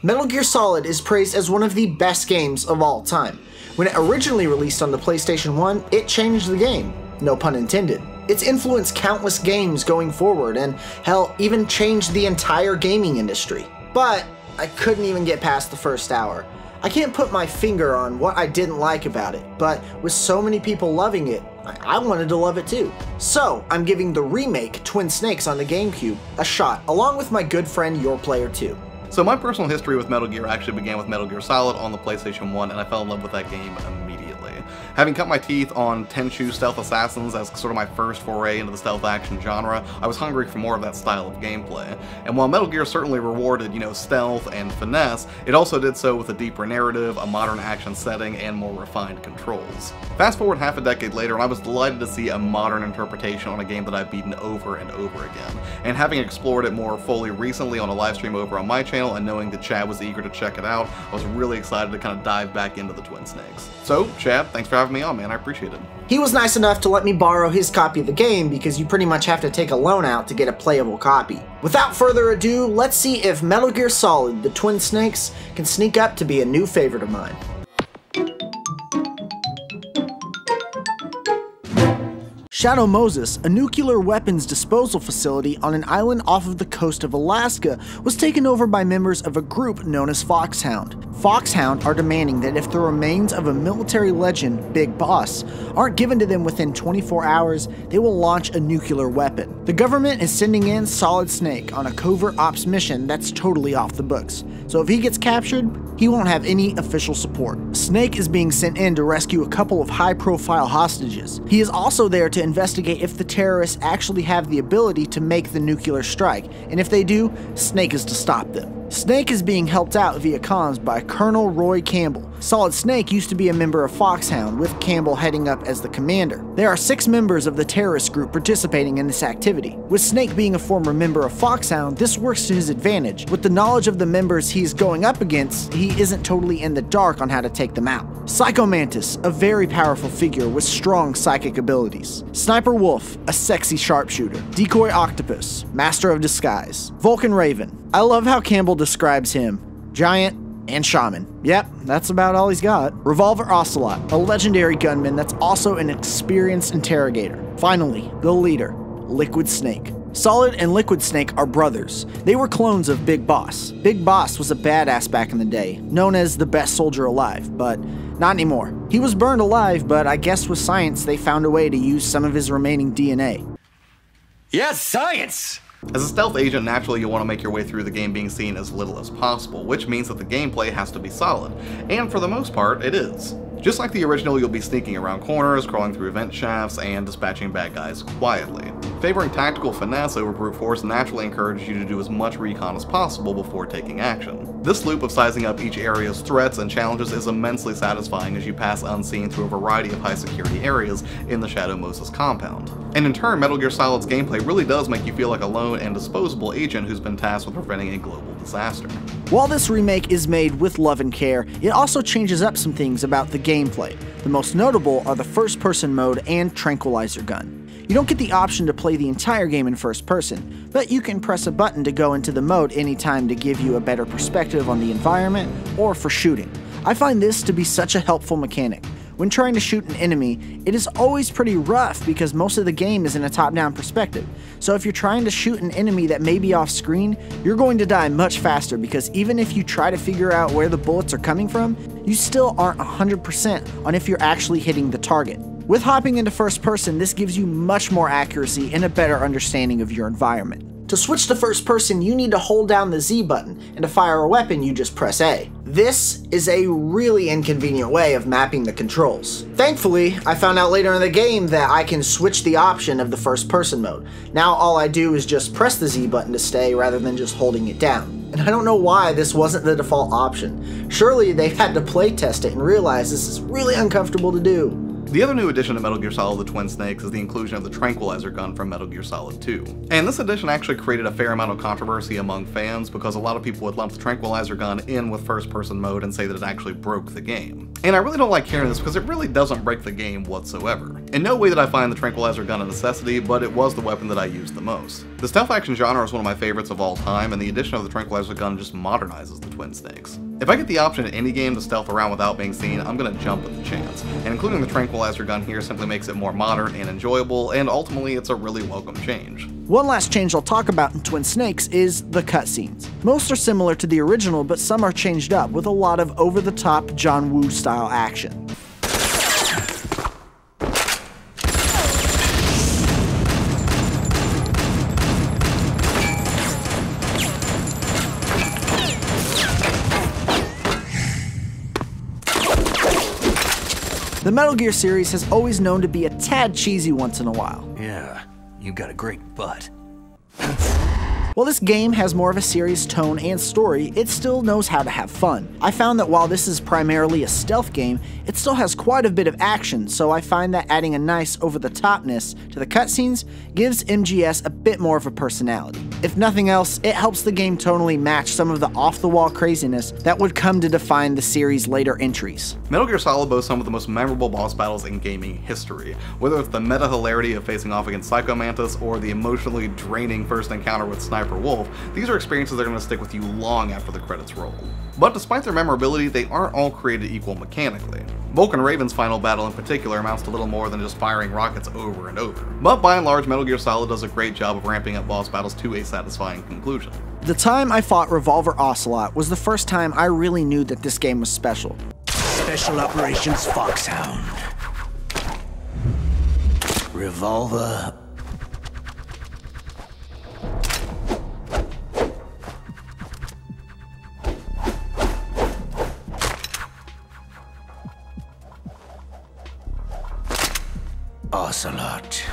Metal Gear Solid is praised as one of the best games of all time. When it originally released on the PlayStation 1, it changed the game. No pun intended. It's influenced countless games going forward, and hell, even changed the entire gaming industry. But I couldn't even get past the first hour. I can't put my finger on what I didn't like about it, but with so many people loving it, I wanted to love it too. So I'm giving the remake Twin Snakes on the GameCube a shot, along with my good friend Your Player 2. So my personal history with Metal Gear actually began with Metal Gear Solid on the PlayStation 1, and I fell in love with that game immediately. Having cut my teeth on Tenchu Stealth Assassins as sort of my first foray into the stealth action genre, I was hungry for more of that style of gameplay. And while Metal Gear certainly rewarded, stealth and finesse, it also did so with a deeper narrative, a modern action setting, and more refined controls. Fast forward half a decade later, and I was delighted to see a modern interpretation on a game that I've beaten over and over again. And having explored it more fully recently on a live stream over on my channel, and knowing that Chad was eager to check it out, I was really excited to kind of dive back into the Twin Snakes. So, Chad, thanks for having me on, man. I appreciate it. He was nice enough to let me borrow his copy of the game because you pretty much have to take a loan out to get a playable copy. Without further ado, let's see if Metal Gear Solid: The Twin Snakes can sneak up to be a new favorite of mine. Shadow Moses, a nuclear weapons disposal facility on an island off of the coast of Alaska, was taken over by members of a group known as Foxhound. Foxhound are demanding that if the remains of a military legend, Big Boss, aren't given to them within 24 hours, they will launch a nuclear weapon. The government is sending in Solid Snake on a covert ops mission that's totally off the books, so if he gets captured, he won't have any official support. Snake is being sent in to rescue a couple of high-profile hostages. He is also there to investigate if the terrorists actually have the ability to make the nuclear strike, and if they do, Snake is to stop them. Snake is being helped out via comms by Colonel Roy Campbell. Solid Snake used to be a member of Foxhound, with Campbell heading up as the commander. There are 6 members of the terrorist group participating in this activity. With Snake being a former member of Foxhound, this works to his advantage. With the knowledge of the members he's going up against, he isn't totally in the dark on how to take them out. Psycho Mantis, a very powerful figure with strong psychic abilities. Sniper Wolf, a sexy sharpshooter. Decoy Octopus, master of disguise. Vulcan Raven. I love how Campbell describes him. Giant and shaman. Yep, that's about all he's got. Revolver Ocelot, a legendary gunman that's also an experienced interrogator. Finally, the leader, Liquid Snake. Solid and Liquid Snake are brothers. They were clones of Big Boss. Big Boss was a badass back in the day, known as the best soldier alive, but not anymore. He was burned alive, but I guess with science they found a way to use some of his remaining DNA. Yes, science! As a stealth agent, naturally you'll want to make your way through the game being seen as little as possible, which means that the gameplay has to be solid, and for the most part, it is. Just like the original, you'll be sneaking around corners, crawling through vent shafts, and dispatching bad guys quietly. Favoring tactical finesse over brute force naturally encourages you to do as much recon as possible before taking action. This loop of sizing up each area's threats and challenges is immensely satisfying as you pass unseen through a variety of high security areas in the Shadow Moses compound. And in turn, Metal Gear Solid's gameplay really does make you feel like a lone and disposable agent who's been tasked with preventing a global disaster. While this remake is made with love and care, it also changes up some things about the gameplay. The most notable are the first-person mode and tranquilizer gun. You don't get the option to play the entire game in first person, but you can press a button to go into the mode anytime to give you a better perspective on the environment or for shooting. I find this to be such a helpful mechanic. When trying to shoot an enemy, it is always pretty rough because most of the game is in a top-down perspective. So if you're trying to shoot an enemy that may be off screen, you're going to die much faster because even if you try to figure out where the bullets are coming from, you still aren't 100% on if you're actually hitting the target. With hopping into first person, this gives you much more accuracy and a better understanding of your environment. To switch to first person, you need to hold down the Z button, and to fire a weapon, you just press A. This is a really inconvenient way of mapping the controls. Thankfully, I found out later in the game that I can switch the option of the first person mode. Now all I do is just press the Z button to stay rather than just holding it down. And I don't know why this wasn't the default option. Surely they had to play test it and realize this is really uncomfortable to do. The other new addition to Metal Gear Solid: The Twin Snakes is the inclusion of the tranquilizer gun from Metal Gear Solid 2. And this addition actually created a fair amount of controversy among fans because a lot of people would lump the tranquilizer gun in with first-person mode and say that it actually broke the game. And I really don't like hearing this because it really doesn't break the game whatsoever. In no way did I find the tranquilizer gun a necessity, but it was the weapon that I used the most. The stealth action genre is one of my favorites of all time, and the addition of the tranquilizer gun just modernizes the Twin Snakes. If I get the option in any game to stealth around without being seen, I'm gonna jump at the chance, and including the tranquilizer gun here simply makes it more modern and enjoyable, and ultimately it's a really welcome change. One last change I'll talk about in Twin Snakes is the cutscenes. Most are similar to the original, but some are changed up with a lot of over-the-top John Woo style action. The Metal Gear series has always known to be a tad cheesy once in a while. Yeah, you got a great butt. While this game has more of a serious tone and story, it still knows how to have fun. I found that while this is primarily a stealth game, it still has quite a bit of action, so I find that adding a nice over-the-topness to the cutscenes gives MGS a bit more of a personality. If nothing else, it helps the game tonally match some of the off-the-wall craziness that would come to define the series' later entries. Metal Gear Solid boasts some of the most memorable boss battles in gaming history, whether it's the meta-hilarity of facing off against Psycho Mantis or the emotionally draining first encounter with Sniper Wolf. These are experiences that are going to stick with you long after the credits roll. But despite their memorability, they aren't all created equal mechanically. Vulcan Raven's final battle in particular amounts to little more than just firing rockets over and over. But by and large, Metal Gear Solid does a great job of ramping up boss battles to a satisfying conclusion. The time I fought Revolver Ocelot was the first time I really knew that this game was special. Special Operations Foxhound. Revolver. Ocelot.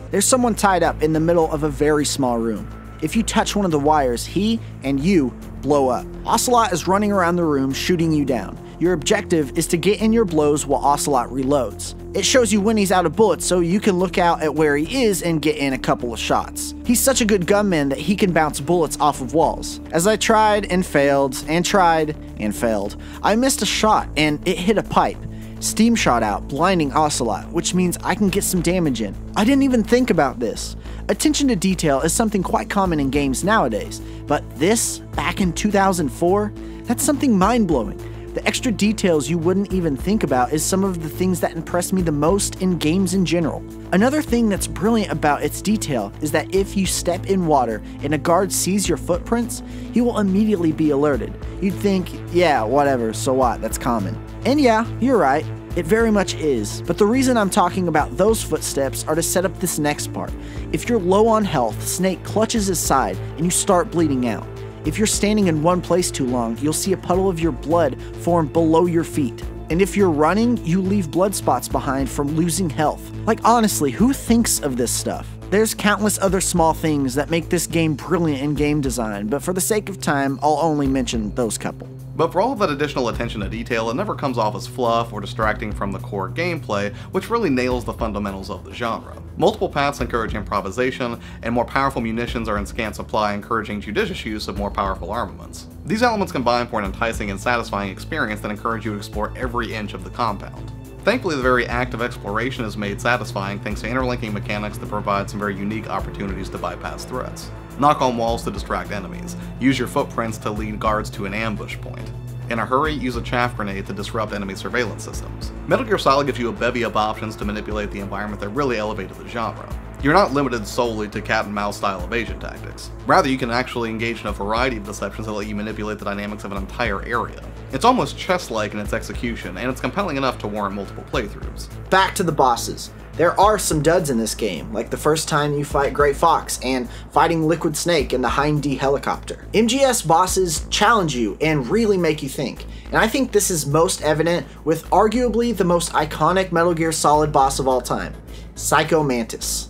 There's someone tied up in the middle of a very small room. If you touch one of the wires, he and you blow up. Ocelot is running around the room shooting you down. Your objective is to get in your blows while Ocelot reloads. It shows you when he's out of bullets so you can look out at where he is and get in a couple of shots. He's such a good gunman that he can bounce bullets off of walls. As I tried and failed and tried and failed, I missed a shot and it hit a pipe. Steam shot out, blinding Ocelot, which means I can get some damage in. I didn't even think about this. Attention to detail is something quite common in games nowadays, but this, back in 2004, that's something mind-blowing. The extra details you wouldn't even think about is some of the things that impress me the most in games in general. Another thing that's brilliant about its detail is that if you step in water and a guard sees your footprints, he will immediately be alerted. You'd think, yeah, whatever, so what, that's common. And yeah, you're right, it very much is, but the reason I'm talking about those footsteps are to set up this next part. If you're low on health, Snake clutches his side and you start bleeding out. If you're standing in one place too long, you'll see a puddle of your blood form below your feet. And if you're running, you leave blood spots behind from losing health. Like honestly, who thinks of this stuff? There's countless other small things that make this game brilliant in game design, but for the sake of time, I'll only mention those couple. But for all of that additional attention to detail, it never comes off as fluff or distracting from the core gameplay, which really nails the fundamentals of the genre. Multiple paths encourage improvisation, and more powerful munitions are in scant supply, encouraging judicious use of more powerful armaments. These elements combine for an enticing and satisfying experience that encourage you to explore every inch of the compound. Thankfully, the very act of exploration is made satisfying thanks to interlinking mechanics that provide some very unique opportunities to bypass threats. Knock on walls to distract enemies. Use your footprints to lead guards to an ambush point. In a hurry, use a chaff grenade to disrupt enemy surveillance systems. Metal Gear Solid gives you a bevy of options to manipulate the environment that really elevated the genre. You're not limited solely to cat and mouse style evasion tactics. Rather, you can actually engage in a variety of deceptions that let you manipulate the dynamics of an entire area. It's almost chess-like in its execution, and it's compelling enough to warrant multiple playthroughs. Back to the bosses. There are some duds in this game, like the first time you fight Grey Fox and fighting Liquid Snake in the Hind D helicopter. MGS bosses challenge you and really make you think, and I think this is most evident with arguably the most iconic Metal Gear Solid boss of all time, Psycho Mantis.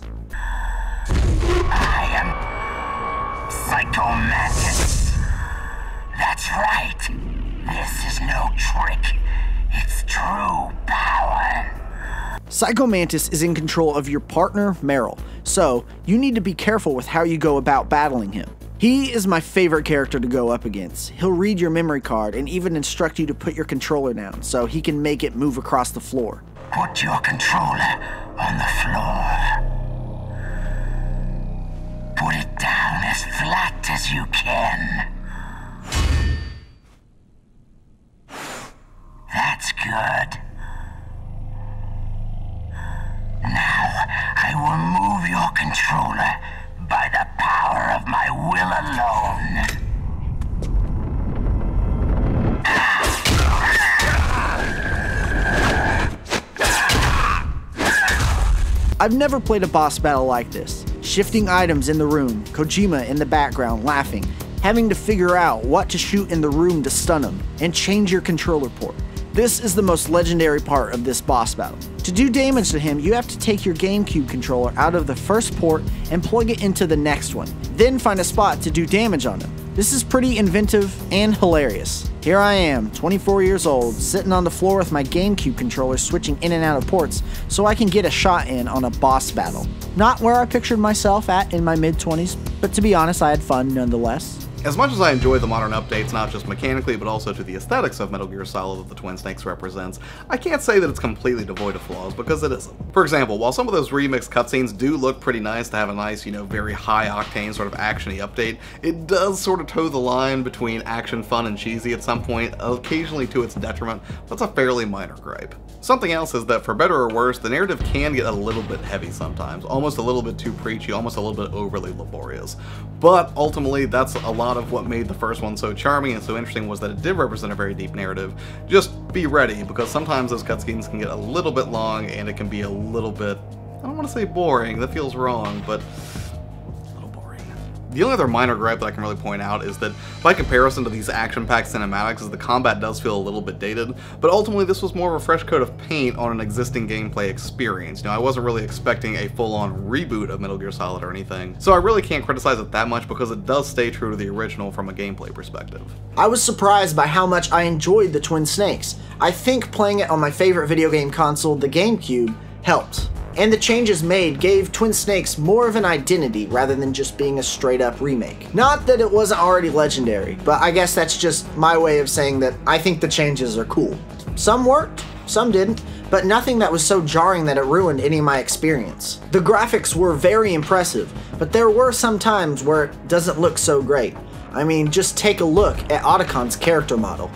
I am Psycho Mantis. That's right. This is no trick. It's true power. Psycho Mantis is in control of your partner, Meryl, so you need to be careful with how you go about battling him. He is my favorite character to go up against. He'll read your memory card and even instruct you to put your controller down so he can make it move across the floor. Put your controller on the floor. Put it down as flat as you can. That's good. Now, I will move your controller by the power of my will alone. I've never played a boss battle like this. Shifting items in the room, Kojima in the background laughing, having to figure out what to shoot in the room to stun him, and change your controller port. This is the most legendary part of this boss battle. To do damage to him, you have to take your GameCube controller out of the first port and plug it into the next one, then find a spot to do damage on him. This is pretty inventive and hilarious. Here I am, 24 years old, sitting on the floor with my GameCube controller switching in and out of ports so I can get a shot in on a boss battle. Not where I pictured myself at in my mid-20s, but to be honest, I had fun nonetheless. As much as I enjoy the modern updates, not just mechanically, but also to the aesthetics of Metal Gear Solid that the Twin Snakes represents, I can't say that it's completely devoid of flaws, because it isn't. For example, while some of those remixed cutscenes do look pretty nice to have a nice, very high-octane sort of action-y update, it does sort of toe the line between action, fun, and cheesy at some point, occasionally to its detriment, but that's a fairly minor gripe. Something else is that, for better or worse, the narrative can get a little bit heavy sometimes, almost a little bit too preachy, almost a little bit overly laborious. But ultimately, that's a lot of what made the first one so charming and so interesting, was that it did represent a very deep narrative. Just be ready, because sometimes those cutscenes can get a little bit long, and it can be a little bit, I don't want to say boring, that feels wrong, but the only other minor gripe that I can really point out is that, by comparison to these action-packed cinematics, the combat does feel a little bit dated, but ultimately this was more of a fresh coat of paint on an existing gameplay experience. I wasn't really expecting a full-on reboot of Metal Gear Solid or anything, so I really can't criticize it that much because it does stay true to the original from a gameplay perspective. I was surprised by how much I enjoyed the Twin Snakes. I think playing it on my favorite video game console, the GameCube, helped. And the changes made gave Twin Snakes more of an identity rather than just being a straight-up remake. Not that it wasn't already legendary, but I guess that's just my way of saying that I think the changes are cool. Some worked, some didn't, but nothing that was so jarring that it ruined any of my experience. The graphics were very impressive, but there were some times where it doesn't look so great. I mean, just take a look at Otacon's character model.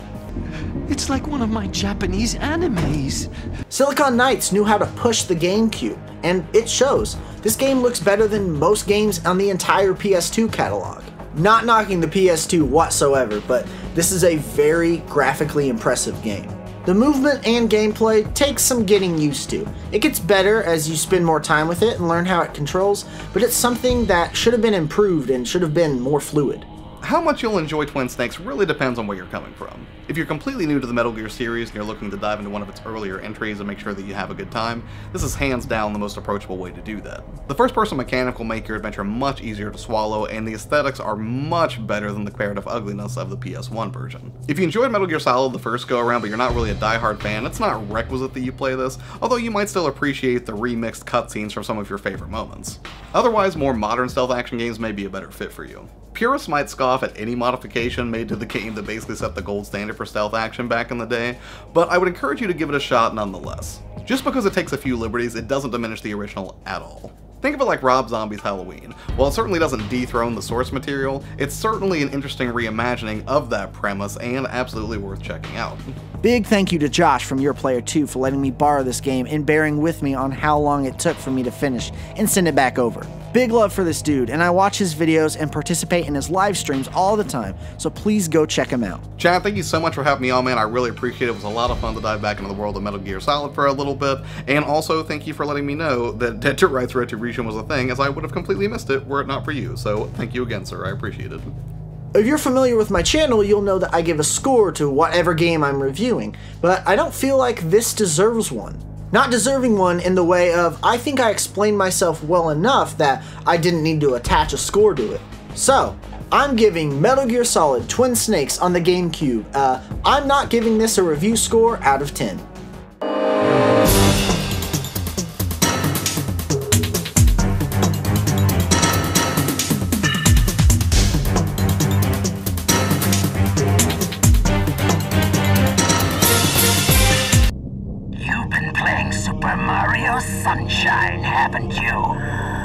It's like one of my Japanese animes. Silicon Knights knew how to push the GameCube, and it shows. This game looks better than most games on the entire PS2 catalog. Not knocking the PS2 whatsoever, but this is a very graphically impressive game. The movement and gameplay takes some getting used to. It gets better as you spend more time with it and learn how it controls, but it's something that should have been improved and should have been more fluid. How much you'll enjoy Twin Snakes really depends on where you're coming from. If you're completely new to the Metal Gear series and you're looking to dive into one of its earlier entries and make sure that you have a good time, this is hands down the most approachable way to do that. The first-person mechanic will make your adventure much easier to swallow, and the aesthetics are much better than the comparative ugliness of the PS1 version. If you enjoyed Metal Gear Solid the first go-around but you're not really a die-hard fan, it's not requisite that you play this, although you might still appreciate the remixed cutscenes from some of your favorite moments. Otherwise, more modern stealth action games may be a better fit for you. Purists might scoff at any modification made to the game that basically set the gold standard for stealth action back in the day, but I would encourage you to give it a shot nonetheless. Just because it takes a few liberties, it doesn't diminish the original at all. Think of it like Rob Zombie's Halloween. While it certainly doesn't dethrone the source material, it's certainly an interesting reimagining of that premise and absolutely worth checking out. Big thank you to Josh from Your Player 2 for letting me borrow this game and bearing with me on how long it took for me to finish and send it back over. Big love for this dude, and I watch his videos and participate in his live streams all the time, so please go check him out. Chad, thank you so much for having me on, man. I really appreciate it. It was a lot of fun to dive back into the world of Metal Gear Solid for a little bit, and also thank you for letting me know that Dead to Rights Retribution was a thing, as I would have completely missed it were it not for you, so thank you again, sir. I appreciate it. If you're familiar with my channel, you'll know that I give a score to whatever game I'm reviewing, but I don't feel like this deserves one. Not deserving one in the way of, I think I explained myself well enough that I didn't need to attach a score to it. So, I'm giving Metal Gear Solid Twin Snakes on the GameCube. I'm not giving this a review score out of 10. Mario Sunshine, haven't you?